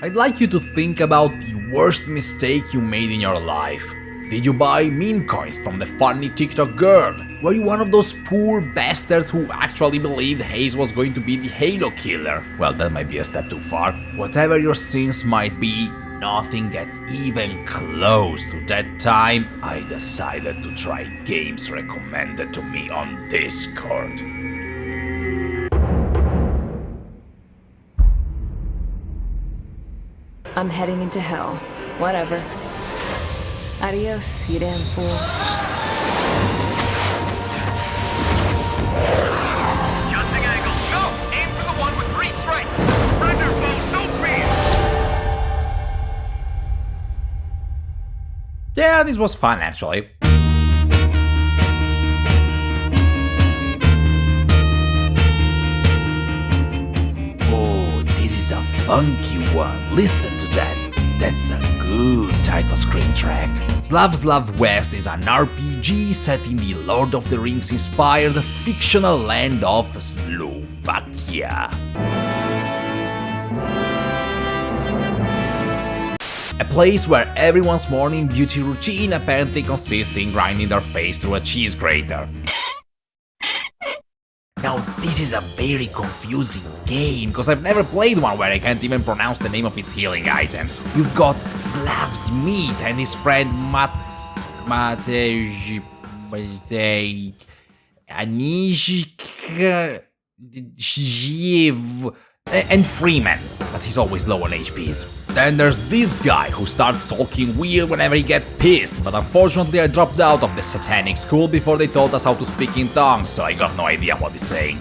I'd like you to think about the worst mistake you made in your life. Did you buy meme coins from the funny TikTok girl? Were you one of those poor bastards who actually believed Hayes was going to be the Halo killer? Well, that might be a step too far. Whatever your sins might be, nothing gets even close to that time I decided to try games recommended to me on Discord. I'm heading into hell. Whatever. Adios, you damn fool. Adjusting angle. Go! Aim for the one with 3 strikes. Surrender, foe. No fear. Yeah, this was fun actually. Oh, this is a funky one. Listen to that. That's a good title screen track. Slav West is an RPG set in the Lord of the Rings inspired fictional land of Slovakia. A place where everyone's morning beauty routine apparently consists in grinding their face through a cheese grater. Now, this is a very confusing game, because I've never played one where I can't even pronounce the name of its healing items. You've got Slav's Meat and his friend Anishk and Freeman, but he's always low on HPs. Then there's this guy who starts talking weird whenever he gets pissed, but unfortunately I dropped out of the satanic school before they taught us how to speak in tongues, so I got no idea what he's saying.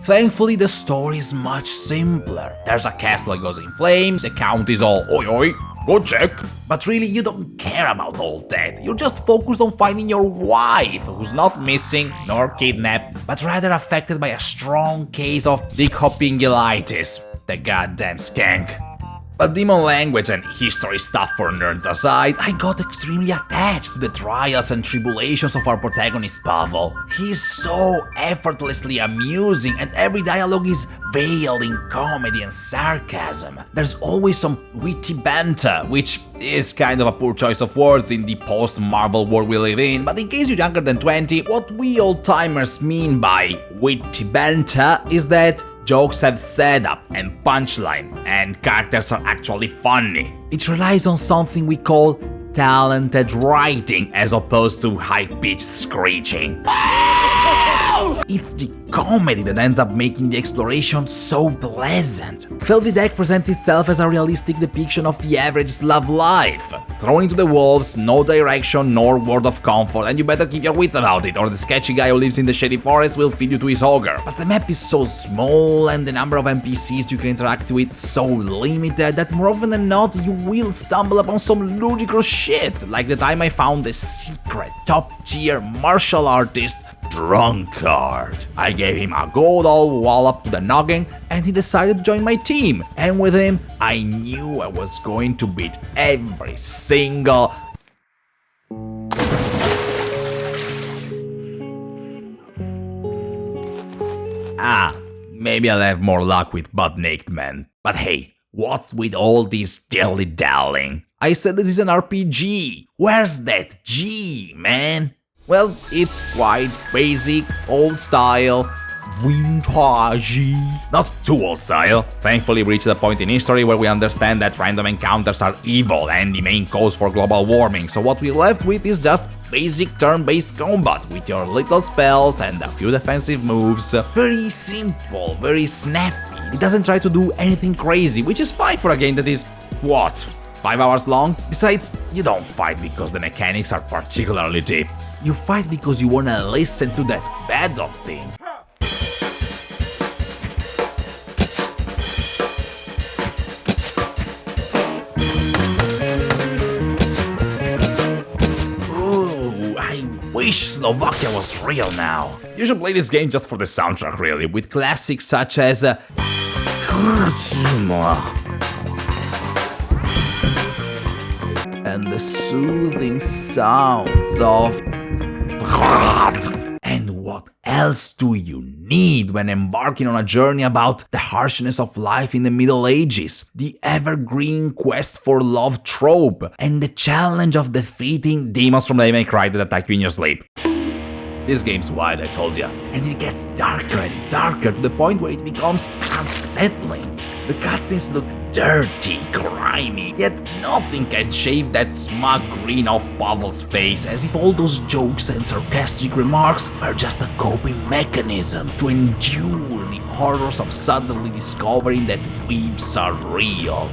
Thankfully, the story is much simpler. There's a castle that goes in flames, the count is all oi oi, go check. But really, you don't care about all that. You're just focused on finding your wife, who's not missing nor kidnapped, but rather affected by a strong case of dickhoppingitis, the goddamn skank. But demon language and history stuff for nerds aside, I got extremely attached to the trials and tribulations of our protagonist Pavel. He's so effortlessly amusing and every dialogue is veiled in comedy and sarcasm. There's always some witty banter, which is kind of a poor choice of words in the post-Marvel world we live in, but in case you're younger than 20, what we old-timers mean by witty banter is that jokes have setup and punchline, and characters are actually funny. It relies on something we call talented writing as opposed to high-pitched screeching. It's the comedy that ends up making the exploration so pleasant. Filthy Deck presents itself as a realistic depiction of the average Slav life. Thrown into the wolves, no direction nor word of comfort, and you better keep your wits about it, or the sketchy guy who lives in the shady forest will feed you to his ogre. But the map is so small and the number of NPCs you can interact with so limited that more often than not you will stumble upon some ludicrous shit, like the time I found a secret top-tier martial artist drunkard. I gave him a good old wallop to the noggin and he decided to join my team, and with him I knew I was going to beat every single maybe I'll have more luck with butt-naked men. But hey, what's with all this dilly-dallying? I said this is an RPG. Where's that G, man? Well, it's quite basic, old style, vintage. Not too old style. Thankfully, we reached a point in history where we understand that random encounters are evil and the main cause for global warming, so what we're left with is just basic turn-based combat with your little spells and a few defensive moves. Very simple, very snappy. It doesn't try to do anything crazy, which is fine for a game that is, what, 5 hours long? Besides, you don't fight because the mechanics are particularly deep. You fight because you wanna listen to that battle theme. Ooh, I wish Slovakia was real now. You should play this game just for the soundtrack, really, with classics such as and the soothing sounds of and what else? else do you need when embarking on a journey about the harshness of life in the Middle Ages, the evergreen quest for love trope, and the challenge of defeating demons from Devil May Cry that attack you in your sleep? This game's wild, I told ya, and it gets darker and darker to the point where it becomes unsettling. The cutscenes look dirty, grimy, yet nothing can shave that smug grin off Pavel's face, as if all those jokes and sarcastic remarks are just a coping mechanism to endure the horrors of suddenly discovering that weeps are real.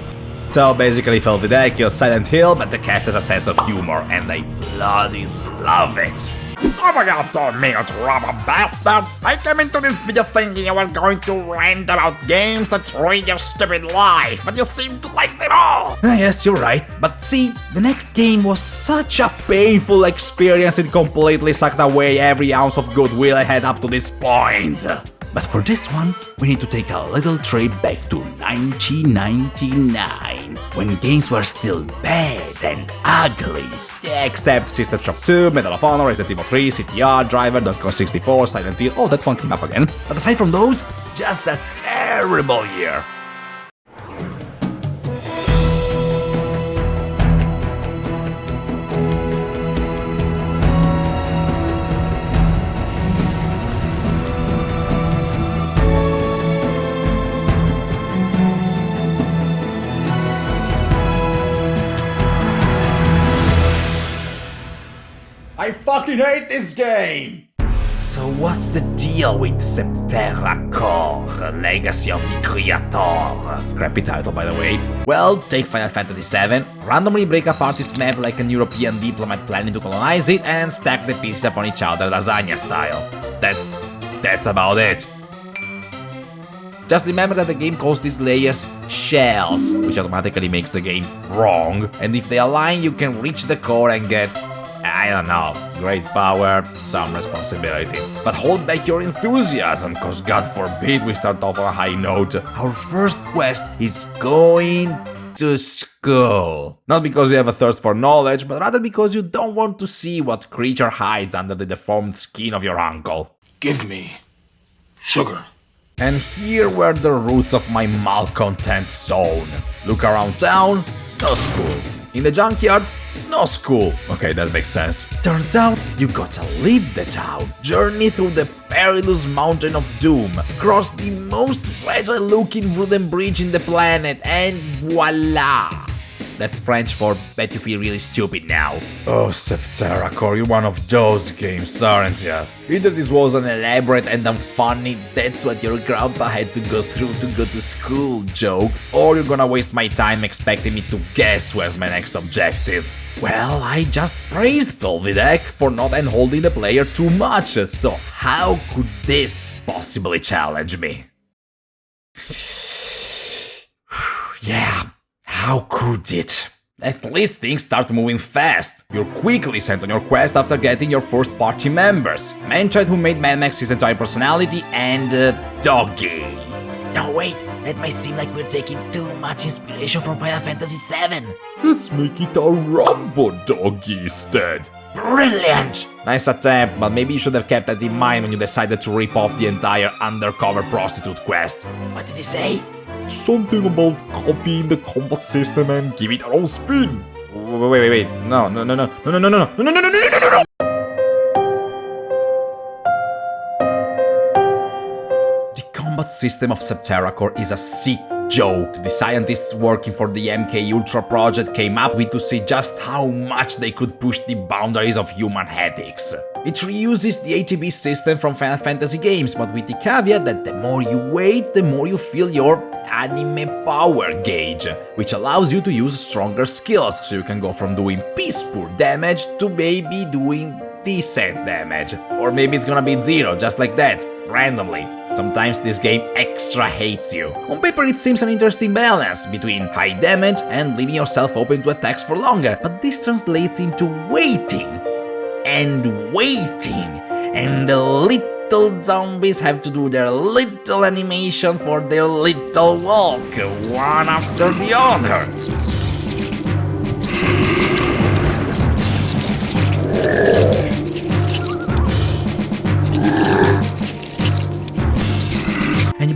So basically Felvidek kills Silent Hill, but the cast has a sense of humor, and I bloody love it. Coming up on me, rubber bastard! I came into this video thinking you were going to rant about games that ruin your stupid life, but you seem to like them all! Yes, you're right, but see, the next game was such a painful experience, it completely sucked away every ounce of goodwill I had up to this point. But for this one, we need to take a little trip back to 1999, when games were still bad and ugly. Yeah, except System Shock 2, Medal of Honor, Resident Evil 3, CTR, Driver, Donkey Kong 64, Silent Hill, oh, that one came up again. But aside from those, just a terrible year. I fucking hate this game! So what's the deal with Septerra Core, Legacy of the Creator? Crappy title, by the way. Well, take Final Fantasy VII, randomly break apart its map like an European diplomat planning to colonize it, and stack the pieces upon each other lasagna style. That's about it. Just remember that the game calls these layers shells, which automatically makes the game wrong, and if they align you can reach the core and get, I don't know, great power, some responsibility. But hold back your enthusiasm, cause God forbid we start off on a high note. Our first quest is going to school. Not because you have a thirst for knowledge, but rather because you don't want to see what creature hides under the deformed skin of your uncle. Give me sugar. And here were the roots of my malcontent zone. Look around town, no school. In the junkyard, no school. Okay, that makes sense. Turns out, you gotta leave the town, journey through the perilous mountain of doom, cross the most fragile looking wooden bridge in the planet, and voila! That's French for bet you feel really stupid now. Oh, Septerra Core, you're one of those games, aren't ya? Either this was an elaborate and unfunny "that's what your grandpa had to go through to go to school" joke, or you're gonna waste my time expecting me to guess where's my next objective. Well, I just praised Felvidek for not handholding the player too much, so how could this possibly challenge me? Yeah. How could it? At least things start moving fast. You're quickly sent on your quest after getting your first party members. Manchild, who made Mad Max his entire personality, and Doggy. Now wait, that might seem like we're taking too much inspiration from Final Fantasy VII. Let's make it a Rambo Doggy instead. Brilliant! Nice attempt, but maybe you should have kept that in mind when you decided to rip off the entire undercover prostitute quest. What did he say? Something about copying the combat system and give it our own spin. Wait. No. The combat system of Septerra Core is a sick joke the scientists working for the MK Ultra project came up with to see just how much they could push the boundaries of human ethics. It reuses the ATB system from Final Fantasy games, but with the caveat that the more you wait, the more you feel your anime power gauge, which allows you to use stronger skills, so you can go from doing piss poor damage to maybe doing decent damage. Or maybe it's gonna be zero, just like that, randomly. Sometimes this game extra hates you. On paper it seems an interesting balance between high damage and leaving yourself open to attacks for longer, but this translates into waiting. And the little zombies have to do their little animation for their little walk, one after the other.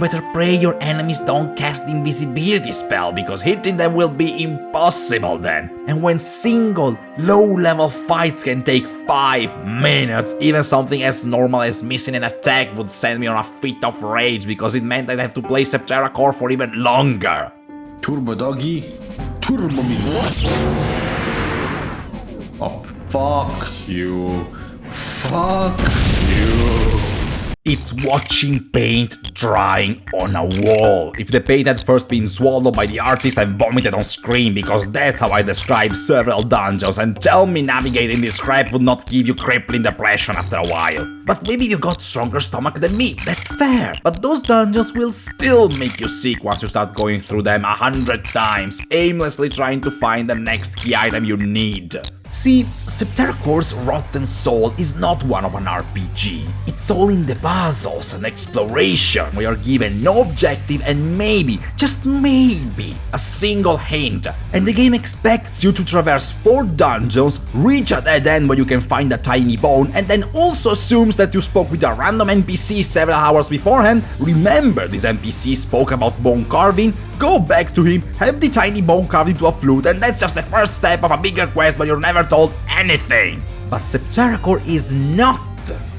better pray your enemies don't cast the invisibility spell, because hitting them will be impossible then. And when single, low-level fights can take 5 minutes, even something as normal as missing an attack would send me on a fit of rage, because it meant I'd have to play Septerra Core for even longer. Turbo doggy. Turbo me. Oh, fuck you. Fuck you. It's watching paint drying on a wall. If the paint had first been swallowed by the artist, I vomited on screen, because that's how I describe several dungeons, and tell me navigating this crap would not give you crippling depression after a while. But maybe you got stronger stomach than me, that's fair. But those dungeons will still make you sick once you start going through them 100 times, aimlessly trying to find the next key item you need. See, Septerra Core's rotten soul is not one of an RPG. It's all in the puzzles and exploration, where you're given no objective and maybe, just maybe, a single hint. And the game expects you to traverse 4 dungeons, reach a dead end where you can find a tiny bone, and then also assumes that you spoke with a random NPC several hours beforehand, remember this NPC spoke about bone carving, go back to him, have the tiny bone carved into a flute, and that's just the first step of a bigger quest, but you're never told anything. But Septerra Core is not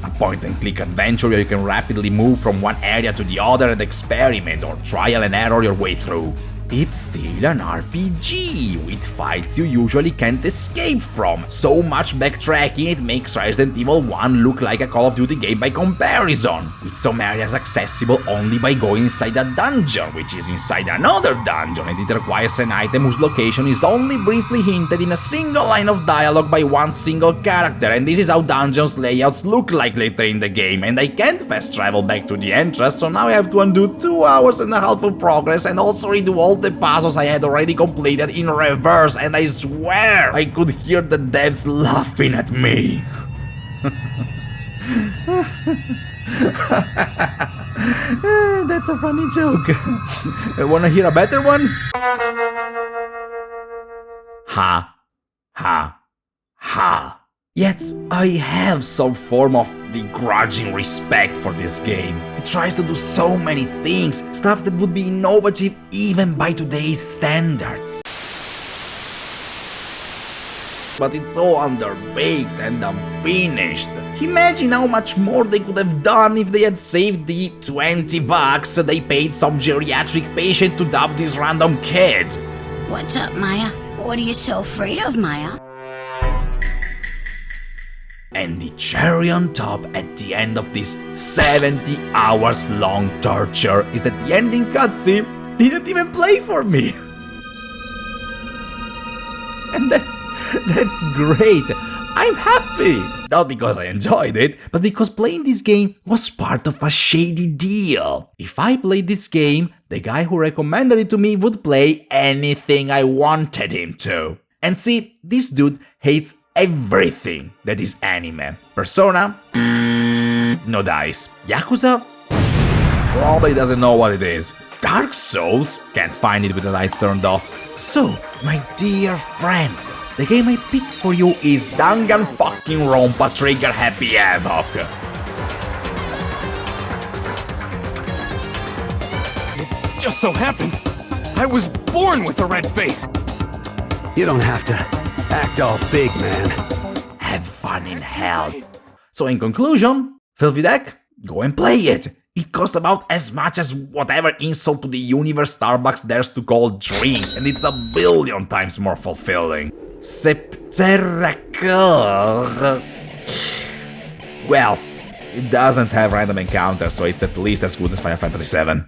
a point-and-click adventure where you can rapidly move from one area to the other and experiment or trial and error your way through. It's still an RPG, with fights you usually can't escape from. So much backtracking it makes Resident Evil 1 look like a Call of Duty game by comparison, with some areas accessible only by going inside a dungeon, which is inside another dungeon, and it requires an item whose location is only briefly hinted in a single line of dialogue by one single character, and this is how dungeons layouts look like later in the game, and I can't fast travel back to the entrance, so now I have to undo 2 hours and a half of progress and also redo all the puzzles I had already completed in reverse, and I swear I could hear the devs laughing at me. That's a funny joke. Wanna hear a better one? Ha. Ha. Ha. Yet, I have some form of begrudging respect for this game. It tries to do so many things, stuff that would be innovative even by today's standards. But it's so underbaked and unfinished. Imagine how much more they could have done if they had saved the $20 they paid some geriatric patient to dub this random kid. What's up, Maya? What are you so afraid of, Maya? And the cherry on top at the end of this 70 hours long torture is that the ending cutscene didn't even play for me. And that's great. I'm happy. Not because I enjoyed it, but because playing this game was part of a shady deal. If I played this game, the guy who recommended it to me would play anything I wanted him to. And see, this dude hates everything that is anime. Persona? No dice. Yakuza? Probably doesn't know what it is. Dark Souls? Can't find it with the lights turned off. So, my dear friend, the game I picked for you is Danganronpa Trigger Happy Havoc. It just so happens I was born with a red face. You don't have to act all big, man. Have fun in hell. So in conclusion, Filthy Deck, go and play it. It costs about as much as whatever insult to the universe Starbucks dares to call drink, and it's a billion times more fulfilling. Septerra Core. Well, it doesn't have random encounters, so it's at least as good as Final Fantasy VII.